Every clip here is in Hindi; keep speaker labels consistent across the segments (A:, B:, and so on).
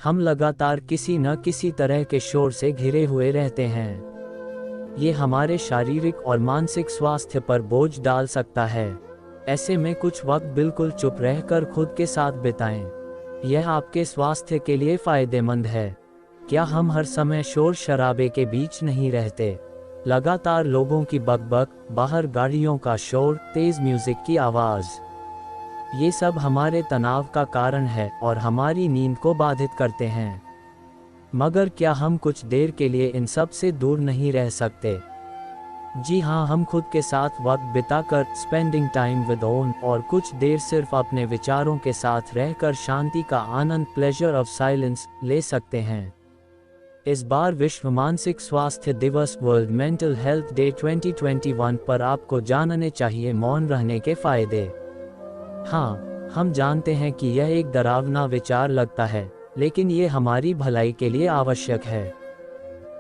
A: हम लगातार किसी न किसी तरह के शोर से घिरे हुए रहते हैं। ये हमारे शारीरिक और मानसिक स्वास्थ्य पर बोझ डाल सकता है। ऐसे में कुछ वक्त बिल्कुल चुप रहकर खुद के साथ बिताएं। यह आपके स्वास्थ्य के लिए फायदेमंद है। क्या हम हर समय शोर शराबे के बीच नहीं रहते? लगातार लोगों की बकबक, बाहर गाड़ियों का शोर, तेज म्यूजिक की आवाज़, ये सब हमारे तनाव का कारण है और हमारी नींद को बाधित करते हैं। मगर क्या हम कुछ देर के लिए इन सब से दूर नहीं रह सकते? जी हाँ, हम खुद के साथ वक्त बिताकर स्पेंडिंग टाइम विद ओन और कुछ देर सिर्फ अपने विचारों के साथ रहकर शांति का आनंद, प्लेजर ऑफ साइलेंस, ले सकते हैं। इस बार विश्व मानसिक स्वास्थ्य दिवस वर्ल्ड मेंटल हेल्थ डे 2021 पर आपको जानने चाहिए मौन रहने के फायदे। हाँ, हम जानते हैं कि यह एक डरावना विचार लगता है, लेकिन ये हमारी भलाई के लिए आवश्यक है।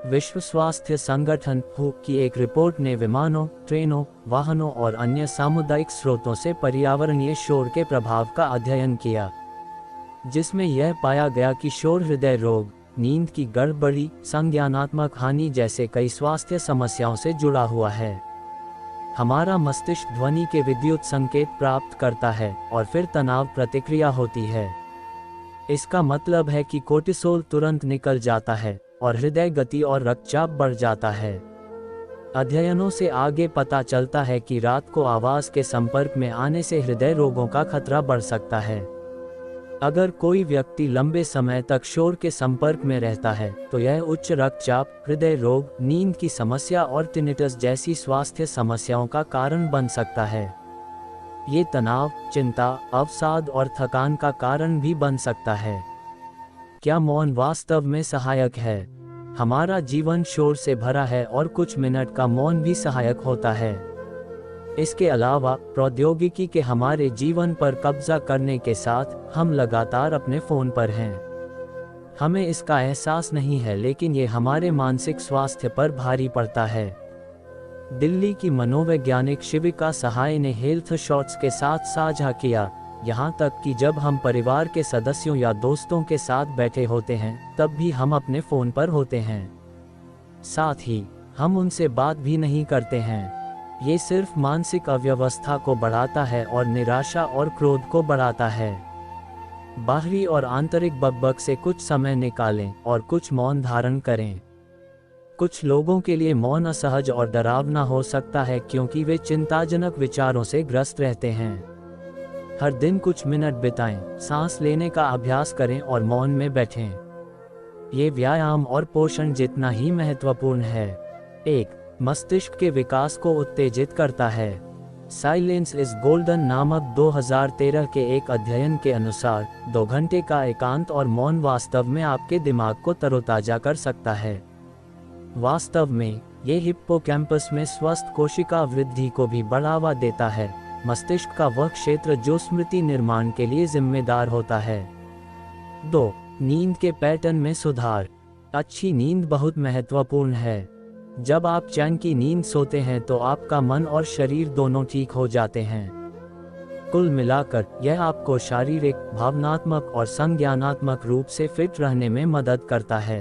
A: विश्व स्वास्थ्य संगठन WHO की एक रिपोर्ट ने विमानों, ट्रेनों, वाहनों और अन्य सामुदायिक स्रोतों से पर्यावरणीय शोर के प्रभाव का अध्ययन किया, जिसमें यह पाया गया कि शोर हृदय रोग, नींद की गड़बड़ी, संज्ञानात्मक हानि जैसे कई स्वास्थ्य समस्याओं से जुड़ा हुआ है। हमारा मस्तिष्क ध्वनि के विद्युत संकेत प्राप्त करता है और फिर तनाव प्रतिक्रिया होती है। इसका मतलब है कि कोर्टिसोल तुरंत निकल जाता है और हृदय गति और रक्तचाप बढ़ जाता है। अध्ययनों से आगे पता चलता है कि रात को आवाज़ के संपर्क में आने से हृदय रोगों का खतरा बढ़ सकता है। अगर कोई व्यक्ति लंबे समय तक शोर के संपर्क में रहता है तो यह उच्च रक्तचाप, हृदय रोग, नींद की समस्या और टिनिटस जैसी स्वास्थ्य समस्याओं का कारण बन सकता है। ये तनाव, चिंता, अवसाद और थकान का कारण भी बन सकता है। क्या मौन वास्तव में सहायक है? हमारा जीवन शोर से भरा है और कुछ मिनट का मौन भी सहायक होता है। इसके अलावा प्रौद्योगिकी के हमारे जीवन पर कब्जा करने के साथ हम लगातार अपने फ़ोन पर हैं। हमें इसका एहसास नहीं है, लेकिन ये हमारे मानसिक स्वास्थ्य पर भारी पड़ता है। दिल्ली की मनोवैज्ञानिक शिविका सहाय ने हेल्थ शॉट्स के साथ साझा किया, यहाँ तक कि जब हम परिवार के सदस्यों या दोस्तों के साथ बैठे होते हैं तब भी हम अपने फ़ोन पर होते हैं। साथ ही हम उनसे बात भी नहीं करते हैं। ये सिर्फ मानसिक अव्यवस्था को बढ़ाता है और निराशा और क्रोध को बढ़ाता है। बाहरी और आंतरिक बकबक से कुछ समय निकालें और कुछ मौन धारण करें। कुछ लोगों के लिए मौन असहज और डरावना हो सकता है क्योंकि वे चिंताजनक विचारों से ग्रस्त रहते हैं। हर दिन कुछ मिनट बिताएं, सांस लेने का अभ्यास करें और मौन में बैठें। ये व्यायाम और पोषण जितना ही महत्वपूर्ण है। 1. मस्तिष्क के विकास को उत्तेजित करता है। साइलेंस इज गोल्डन नामक 2013 के एक अध्ययन के अनुसार 2 घंटे का एकांत और मौन वास्तव में आपके दिमाग को तरोताजा कर सकता है। वास्तव में ये हिप्पोकैम्पस में स्वस्थ कोशिका वृद्धि को भी बढ़ावा देता है, मस्तिष्क का वह क्षेत्र जो स्मृति निर्माण के लिए जिम्मेदार होता है। 2. नींद के पैटर्न में सुधार। अच्छी नींद बहुत महत्वपूर्ण है। जब आप चैन की नींद सोते हैं तो आपका मन और शरीर दोनों ठीक हो जाते हैं। कुल मिलाकर यह आपको शारीरिक, भावनात्मक और संज्ञानात्मक रूप से फिट रहने में मदद करता है।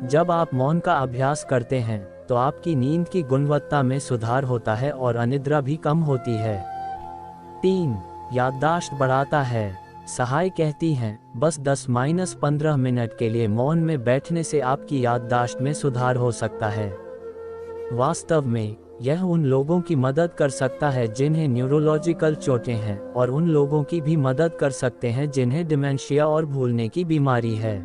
A: जब आप मौन का अभ्यास करते हैं तो आपकी नींद की गुणवत्ता में सुधार होता है और अनिद्रा भी कम होती है। 3. याददाश्त बढ़ाता है। सहाय कहती हैं, बस 10-15 मिनट के लिए मौन में बैठने से आपकी याददाश्त में सुधार हो सकता है। वास्तव में यह उन लोगों की मदद कर सकता है जिन्हें न्यूरोलॉजिकल चोटें हैं और उन लोगों की भी मदद कर सकते हैं जिन्हें डिमेंशिया और भूलने की बीमारी है।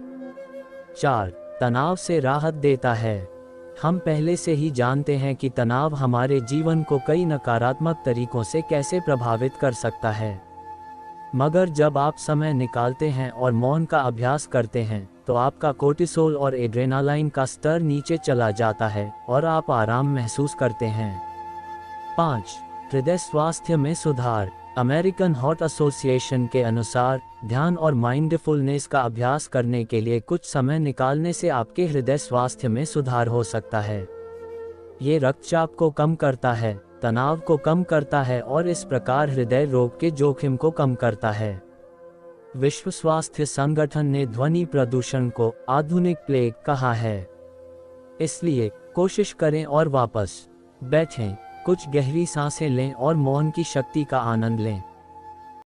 A: 4. तनाव से राहत देता है। हम पहले से ही जानते हैं कि तनाव हमारे जीवन को कई नकारात्मक तरीकों से कैसे प्रभावित कर सकता है। मगर जब आप समय निकालते हैं और मौन का अभ्यास करते हैं तो आपका कोर्टिसोल और एड्रेनालाइन का स्तर नीचे चला जाता है और आप आराम महसूस करते हैं। 5. हृदय स्वास्थ्य में सुधार। अमेरिकन हार्ट एसोसिएशन के अनुसार ध्यान और माइंडफुलनेस का अभ्यास करने के लिए कुछ समय निकालने से आपके हृदय स्वास्थ्य में सुधार हो सकता है। ये रक्तचाप को कम करता है, तनाव को कम करता है और इस प्रकार हृदय रोग के जोखिम को कम करता है। विश्व स्वास्थ्य संगठन ने ध्वनि प्रदूषण को आधुनिक प्लेग कहा है। इसलिए कोशिश करें और वापस बैठें, कुछ गहरी सांसें लें और मौन की शक्ति का आनंद लें।